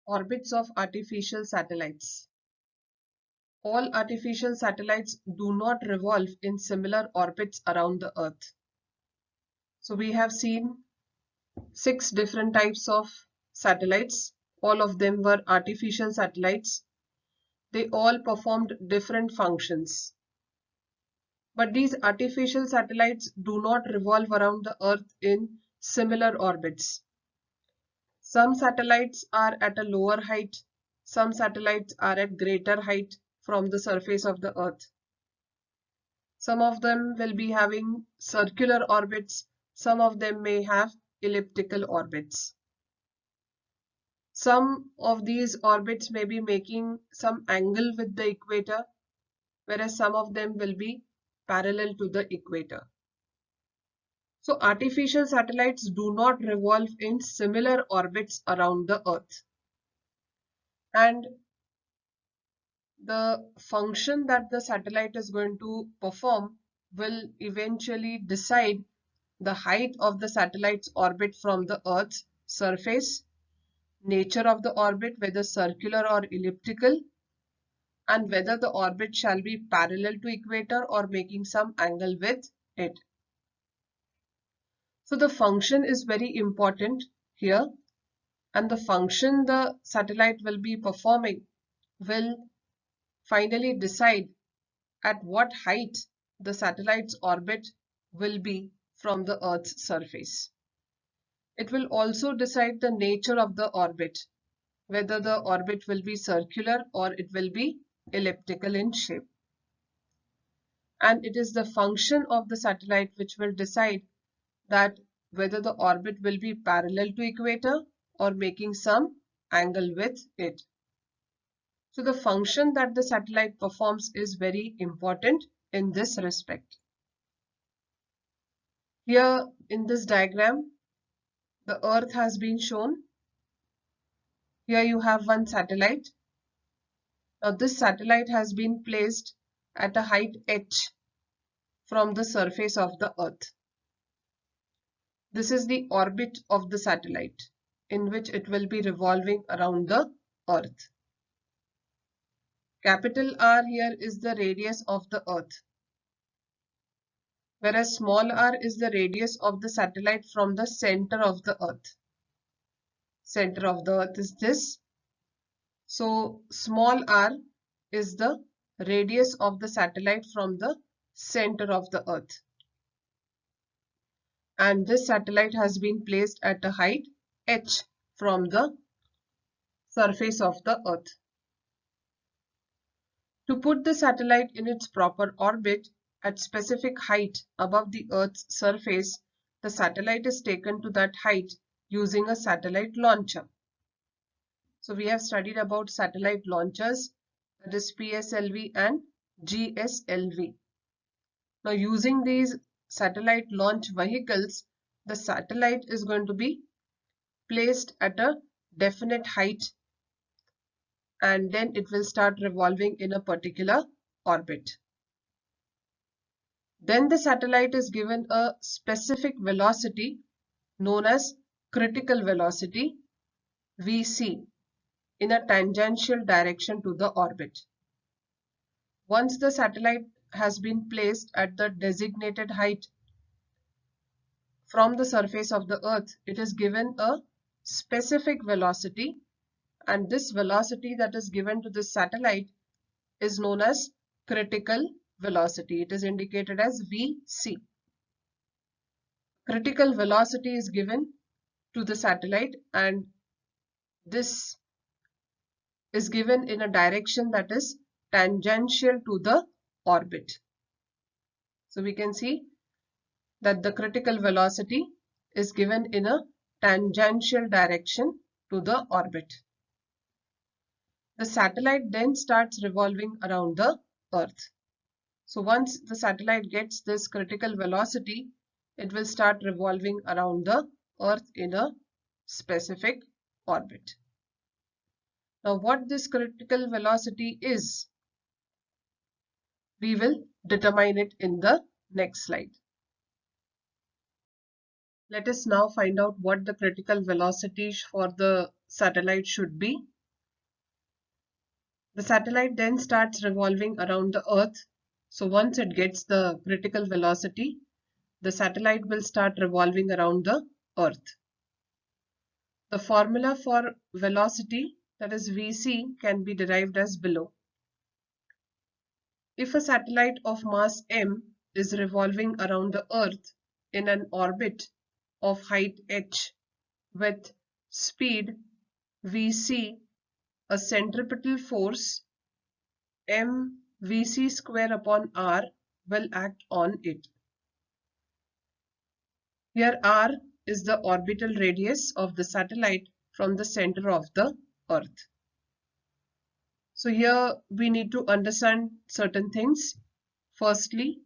Orbits of artificial satellites. All artificial satellites do not revolve in similar orbits around the Earth. So we have seen 6 different types of satellites. All of them were artificial satellites. They all performed different functions. But these artificial satellites do not revolve around the Earth in similar orbits. Some satellites are at a lower height, some satellites are at greater height from the surface of the Earth. Some of them will be having circular orbits, some of them may have elliptical orbits. Some of these orbits may be making some angle with the equator, whereas some of them will be parallel to the equator. So artificial satellites do not revolve in similar orbits around the Earth. And the function that the satellite is going to perform will eventually decide the height of the satellite's orbit from the Earth's surface, nature of the orbit, whether circular or elliptical, and whether the orbit shall be parallel to equator or making some angle with it. So the function is very important here, and the function the satellite will be performing will finally decide at what height the satellite's orbit will be from the Earth's surface. It will also decide the nature of the orbit, whether the orbit will be circular or it will be elliptical in shape. And it is the function of the satellite which will decide that whether the orbit will be parallel to equator or making some angle with it. So the function that the satellite performs is very important in this respect. Here in this diagram, the Earth has been shown. Here you have one satellite. Now this satellite has been placed at a height h from the surface of the Earth. This is the orbit of the satellite in which it will be revolving around the Earth. Capital R here is the radius of the Earth, whereas small r is the radius of the satellite from the center of the Earth. Center of the Earth is this. So small r is the radius of the satellite from the center of the Earth. And this satellite has been placed at a height h from the surface of the Earth. To put the satellite in its proper orbit at specific height above the Earth's surface, the satellite is taken to that height using a satellite launcher. So we have studied about satellite launchers, that is PSLV and GSLV. Now using these satellite launch vehicles, the satellite is going to be placed at a definite height and then it will start revolving in a particular orbit. Then the satellite is given a specific velocity known as critical velocity VC in a tangential direction to the orbit. Once the satellite has been placed at the designated height from the surface of the Earth, it is given a specific velocity, and this velocity that is given to this satellite is known as critical velocity. It is indicated as VC. Critical velocity is given to the satellite and this is given in a direction that is tangential to the orbit. So we can see that the critical velocity is given in a tangential direction to the orbit. The satellite then starts revolving around the Earth. So once the satellite gets this critical velocity, it will start revolving around the Earth in a specific orbit. Now what this critical velocity is, we will determine it in the next slide. Let us now find out what the critical velocity for the satellite should be. The satellite then starts revolving around the Earth. So once it gets the critical velocity, the satellite will start revolving around the Earth. The formula for velocity, that is Vc, can be derived as below. If a satellite of mass m is revolving around the Earth in an orbit of height h with speed Vc, a centripetal force mvc square upon r will act on it. Here r is the orbital radius of the satellite from the center of the Earth. So here we need to understand certain things. Firstly,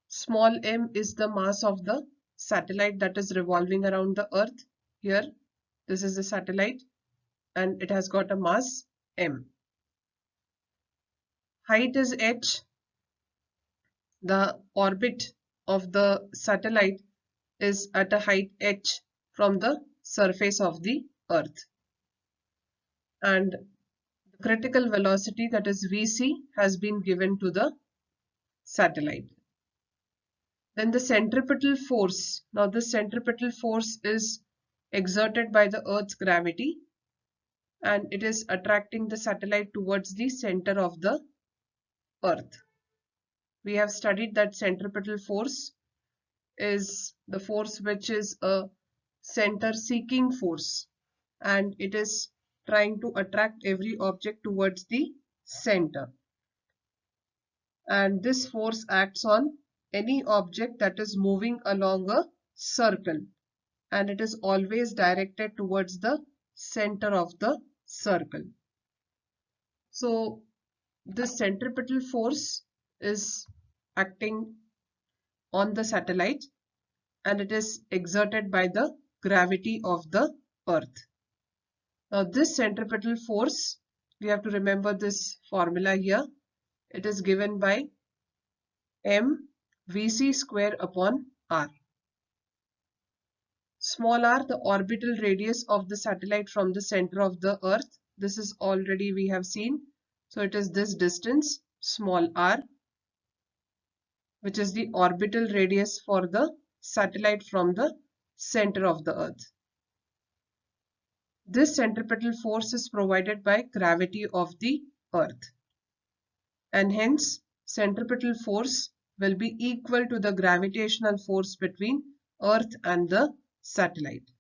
small m is the mass of the satellite that is revolving around the Earth. Here, this is the satellite and it has got a mass m. Height is h. The orbit of the satellite is at a height h from the surface of the Earth. And the critical velocity, that is Vc, has been given to the satellite. Then the centripetal force. Now the centripetal force is exerted by the Earth's gravity and it is attracting the satellite towards the center of the Earth. We have studied that centripetal force is the force which is a center seeking force and it is trying to attract every object towards the center. And this force acts on any object that is moving along a circle and it is always directed towards the center of the circle. So this centripetal force is acting on the satellite and it is exerted by the gravity of the Earth. Now this centripetal force, we have to remember this formula here. It is given by mvc square upon r. Small r, the orbital radius of the satellite from the center of the Earth. This is already we have seen. So it is this distance, small r, which is the orbital radius for the satellite from the center of the Earth. This centripetal force is provided by gravity of the Earth. And hence, centripetal force will be equal to the gravitational force between Earth and the satellite.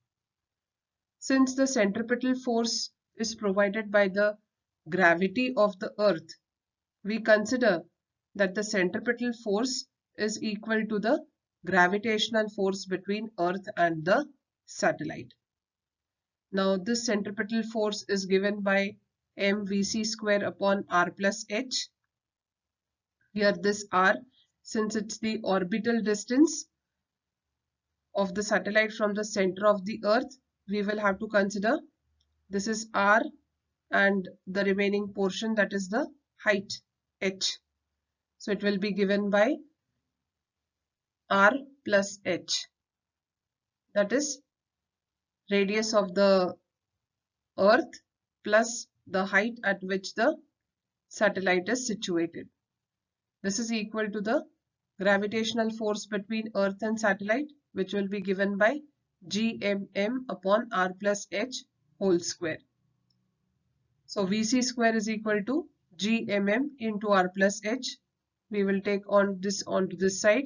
Since the centripetal force is provided by the gravity of the Earth, we consider that the centripetal force is equal to the gravitational force between Earth and the satellite. Now this centripetal force is given by mvc square upon r plus h. Here this r, since it's the orbital distance of the satellite from the center of the Earth, we will have to consider this is r and the remaining portion, that is the height h. So it will be given by r plus h, that is radius of the Earth plus the height at which the satellite is situated. This is equal to the gravitational force between Earth and satellite, which will be given by gmm upon r plus h whole square. So Vc square is equal to gmm into r plus h. We will take on this onto this side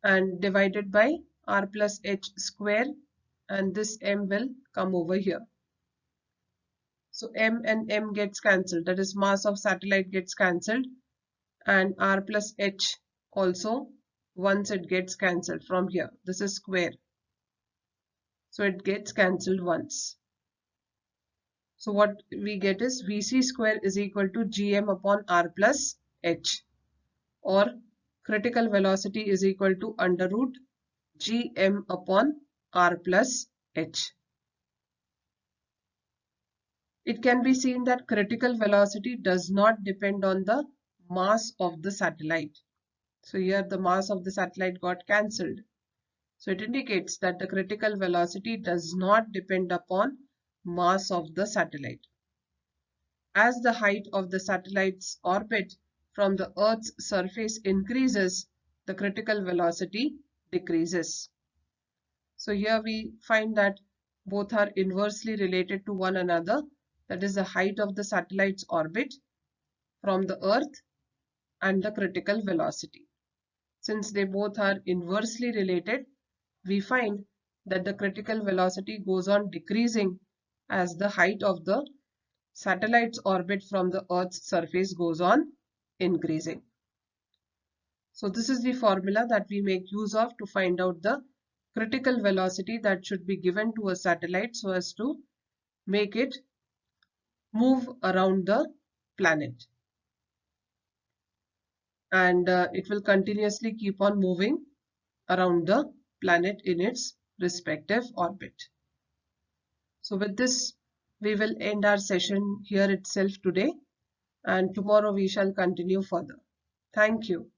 and divided by r plus h square, and this m will come over here. So m and m gets cancelled, that is mass of satellite gets cancelled, and r plus h also once it gets cancelled from here. This is square, so it gets cancelled once. So what we get is Vc square is equal to gm upon r plus h, or critical velocity is equal to under root gm upon r plus h. It can be seen that critical velocity does not depend on the mass of the satellite. So here the mass of the satellite got cancelled. So it indicates that the critical velocity does not depend upon mass of the satellite. as the height of the satellite's orbit from the Earth's surface increases, the critical velocity decreases. So here we find that both are inversely related to one another, that is the height of the satellite's orbit from the Earth and the critical velocity. Since they both are inversely related, we find that the critical velocity goes on decreasing as the height of the satellite's orbit from the Earth's surface goes on increasing. So this is the formula that we make use of to find out the critical velocity that should be given to a satellite so as to make it move around the planet. And it will continuously keep on moving around the planet in its respective orbit. So with this, we will end our session here itself today, and tomorrow we shall continue further. Thank you.